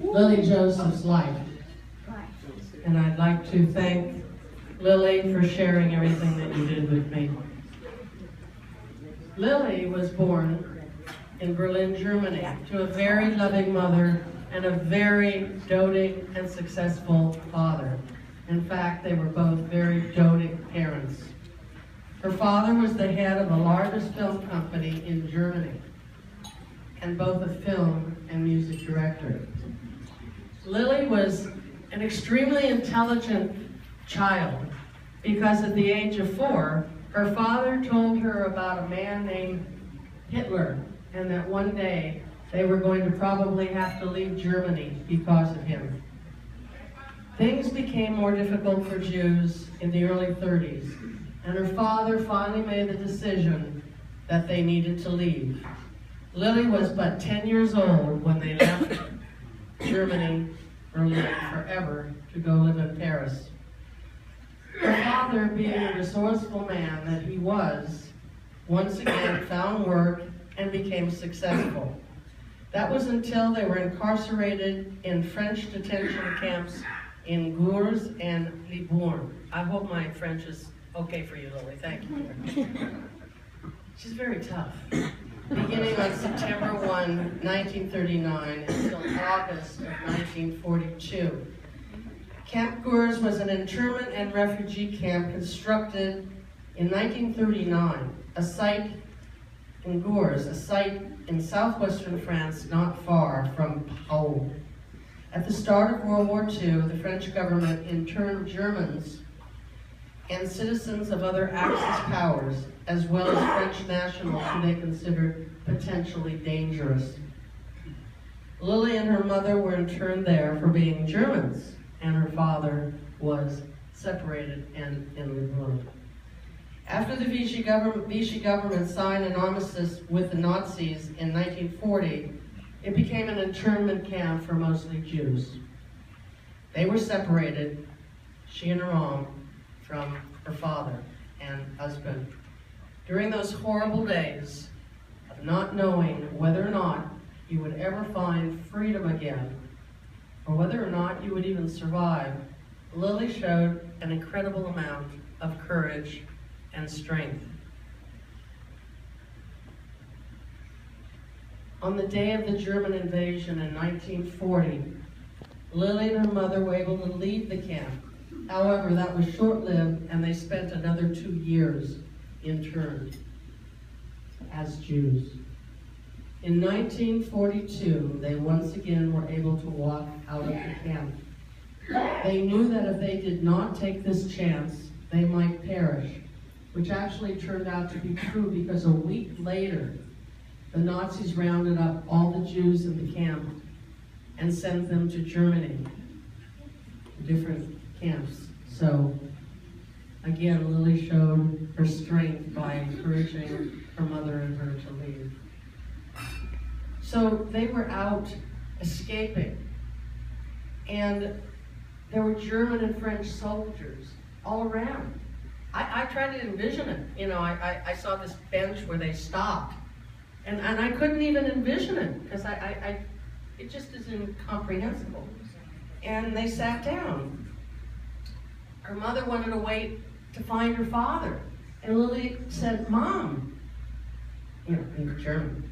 Lily Joseph's life. And I'd like to thank Lily for sharing everything that you did with me. Lily was born in Berlin, Germany, to a very loving mother and a very doting and successful father. In fact, they were both very doting parents. Her father was the head of the largest film company in Germany, and both a film and music director. Lily was an extremely intelligent child because at the age of 4, her father told her about a man named Hitler, and that one day they were going to probably have to leave Germany because of him. Things became more difficult for Jews in the early 30s, and her father finally made the decision that they needed to leave. Lily was but 10 years old when they left Germany, Berlin, forever to go live in Paris. Her father, being a resourceful man that he was, once again found work and became successful. That was until they were incarcerated in French detention camps in Gurs and Libourne. I hope my French is okay for you, Lily. Thank you. She's very tough. Beginning on September 1, 1939 until August of 1942. Camp Gurs was an internment and refugee camp constructed in 1939, a site in Gurs, a site in southwestern France not far from Pau. At the start of World War II, the French government interned Germans and citizens of other Axis powers, as well as French nationals who they considered potentially dangerous. Lily and her mother were interned there for being Germans, and her father was separated and in Libourne. After the Vichy government signed an armistice with the Nazis in 1940, it became an internment camp for mostly Jews. They were separated, she and her mom, from her father and husband. During those horrible days of not knowing whether or not you would ever find freedom again, or whether or not you would even survive, Lily showed an incredible amount of courage and strength. On the day of the German invasion in 1940, Lily and her mother were able to leave the camp. However, that was short-lived, and they spent another 2 years interned as Jews. In 1942, they once again were able to walk out of the camp. They knew that if they did not take this chance, they might perish, which actually turned out to be true because a week later, the Nazis rounded up all the Jews in the camp and sent them to Germany, different camps. So, again, Lily showed her strength by encouraging her mother and her to leave. So they were out escaping, and there were German and French soldiers all around. I tried to envision it. You know, I saw this bench where they stopped, and I couldn't even envision it because it just is incomprehensible. And they sat down. Her mother wanted to wait to find her father, and Lily said, "Mom," you know, in German,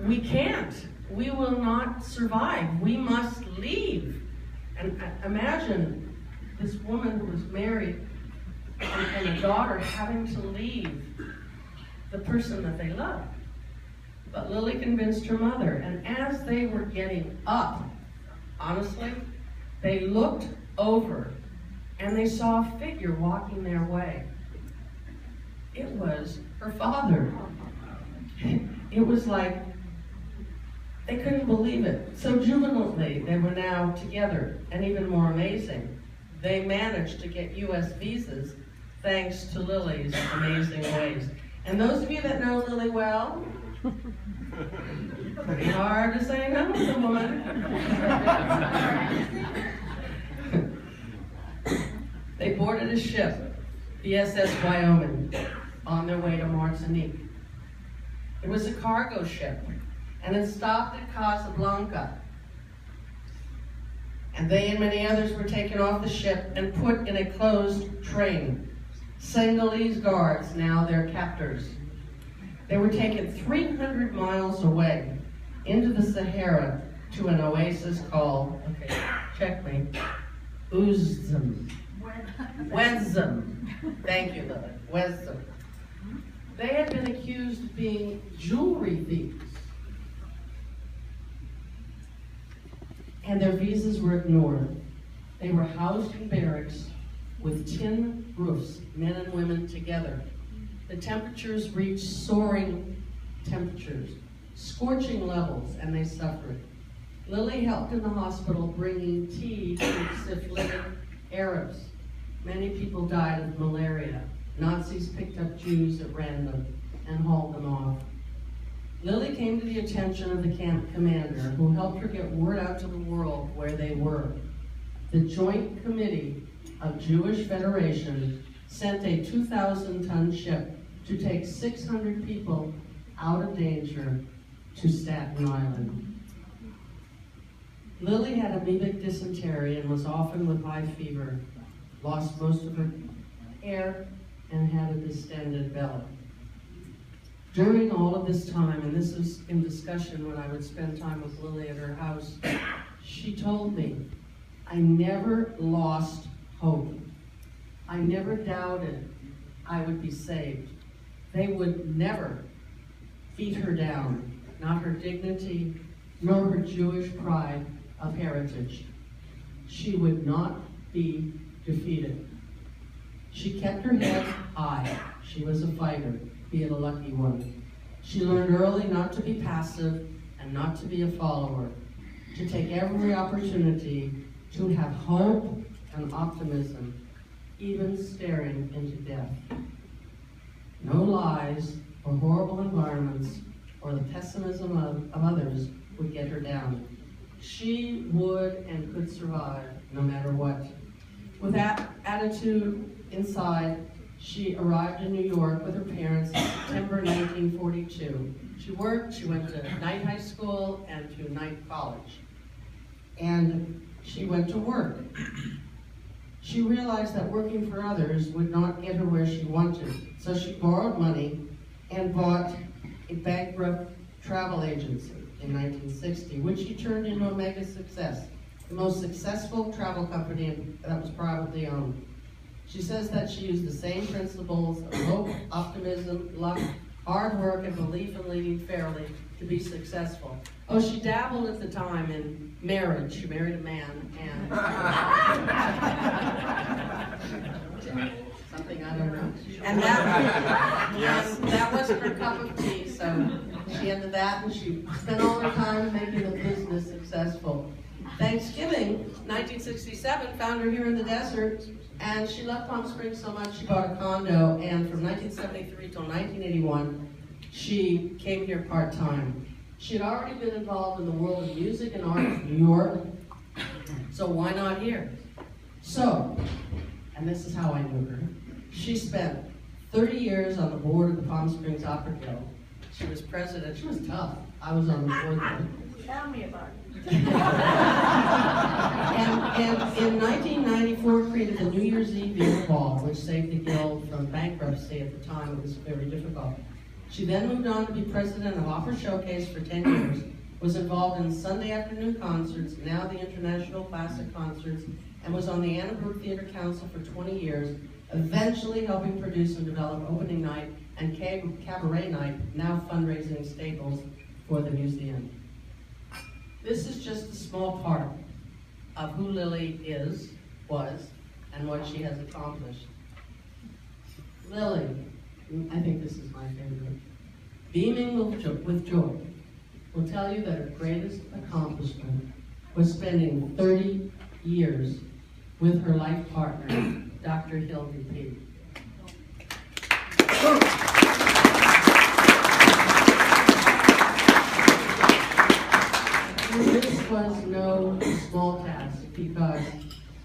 "we can't. We will not survive. We must leave." And imagine this woman who was married and a daughter having to leave the person that they loved. But Lily convinced her mother, and as they were getting up, honestly, they looked over and they saw a figure walking their way. It was her father. It was like they couldn't believe it. So jubilantly, they were now together, and even more amazing, they managed to get U.S. visas thanks to Lily's amazing ways. And those of you that know Lily well, pretty hard to say no to the woman. They boarded a ship, the SS Wyoming, on their way to Martinique. It was a cargo ship, and it stopped at Casablanca. and they and many others were taken off the ship and put in a closed train. Senegalese guards, now their captors. They were taken 300 miles away into the Sahara to an oasis called, okay, check me, Uzum. Wezum. Thank you, Lily. Wezum. They had been accused of being jewelry thieves. And their visas were ignored. They were housed in barracks with tin roofs, men and women together. The temperatures reached soaring temperatures, scorching levels, and they suffered. Lily helped in the hospital bringing tea to syphilitic Arabs. Many people died of malaria. Nazis picked up Jews at random and hauled them off. Lily came to the attention of the camp commander, who helped her get word out to the world where they were. The Joint Committee of Jewish Federation sent a 2,000-ton ship to take 600 people out of danger to Staten Island. Lily had amoebic dysentery and was often with high fever, lost most of her hair, and had a distended belly. During all of this time, and this was in discussion when I would spend time with Lily at her house, she told me, I never lost hope. I never doubted I would be saved. They would never beat her down, not her dignity, nor her Jewish pride of heritage. She would not be defeated. She kept her head high. She was a fighter, be it a lucky one. She learned early not to be passive and not to be a follower, to take every opportunity to have hope and optimism, even staring into death. No lies or horrible environments or the pessimism of others would get her down. She would and could survive no matter what. With that attitude inside, she arrived in New York with her parents in September 1942. She worked, she went to night high school and to night college. And she went to work. She realized that working for others would not get her where she wanted, so she borrowed money and bought a bankrupt travel agency in 1960, which she turned into a mega success, the most successful travel company that was privately owned. She says that she used the same principles of hope, optimism, luck, hard work, and belief in leading fairly to be successful. Oh, she dabbled at the time in marriage. She married a man, and something I don't know. And that wasn't her cup of tea, so she ended that, and she spent all her time making the business successful. Thanksgiving, 1967, found her here in the desert, and she loved Palm Springs so much she bought a condo, and from 1973 till 1981, she came here part-time. She had already been involved in the world of music and art in New York, so why not here? So, and this is how I knew her, she spent 30 years on the board of the Palm Springs Opera Guild. She was president. She was tough. I was on the board then. Tell me about it. And in 1994 created the New Year's Eve Beer Ball, which saved the Guild from bankruptcy at the time. It was very difficult. She then moved on to be president of Opera Showcase for 10 years, was involved in Sunday afternoon concerts, now the International Classic Concerts, and was on the Annenberg Theater Council for 20 years, eventually helping produce and develop opening night and cabaret night, now fundraising staples for the museum. This is just a small part of who Lily is, was, and what she has accomplished. Lily, I think this is my favorite, beaming with joy, will tell you that her greatest accomplishment was spending 30 years with her life partner, Dr. Hildy P. This was no small task because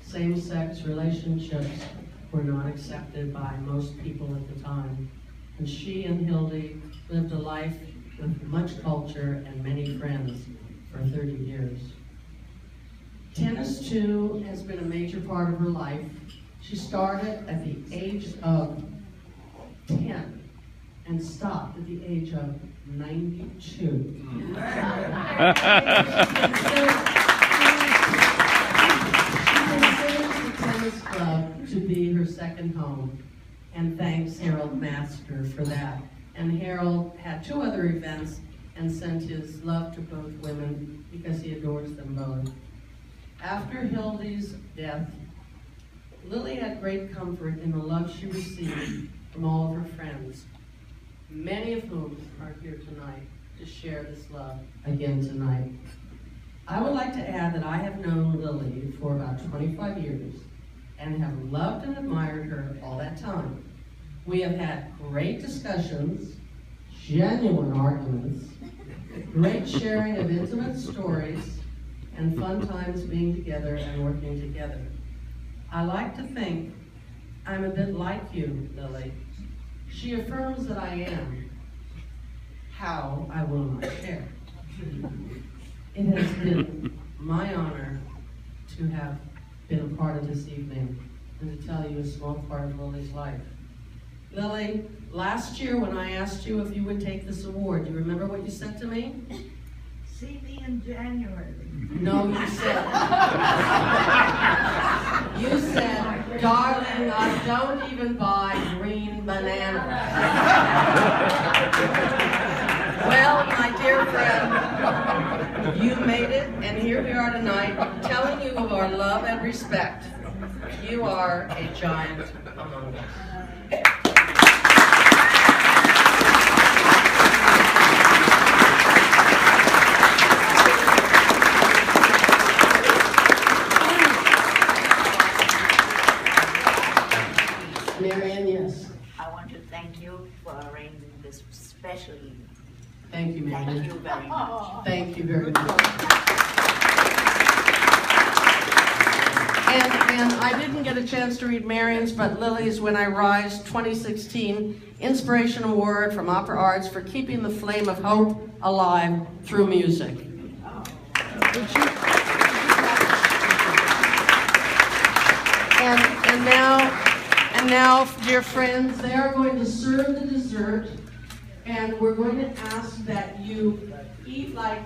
same-sex relationships were not accepted by most people at the time. And she and Hildy lived a life with much culture and many friends for 30 years. Tennis, too, has been a major part of her life. She started at the age of 10 and stopped at the age of 92. She considers the tennis club to be her second home, and thanks Harold Master for that. And Harold had 2 other events and sent his love to both women because he adores them both. After Hildy's death, Lily had great comfort in the love she received from all of her friends, many of whom are here tonight to share this love again tonight. I would like to add that I have known Lily for about 25 years and have loved and admired her all that time. We have had great discussions, genuine arguments, great sharing of intimate stories, and fun times being together and working together. I like to think I'm a bit like you, Lily. She affirms that I am. How, I will not share. It has been my honor to have been a part of this evening and to tell you a small part of Lily's life. Lily, last year when I asked you if you would take this award, do you remember what you said to me? See me in January. No, you said, darling, I don't even buy green bananas. Well, my dear friend, you made it, and here we are tonight telling you of our love and respect. You are a giant among us. Marianne, yes. I want to thank you for arranging this special evening. Thank you, Marianne. Thank you very much. Thank you very much. And I didn't get a chance to read Marion's, but Lily's When I Rise 2016 Inspiration Award from Opera Arts for keeping the flame of hope alive through music. And now, dear friends, they are going to serve the dessert, and we're going to ask that you eat like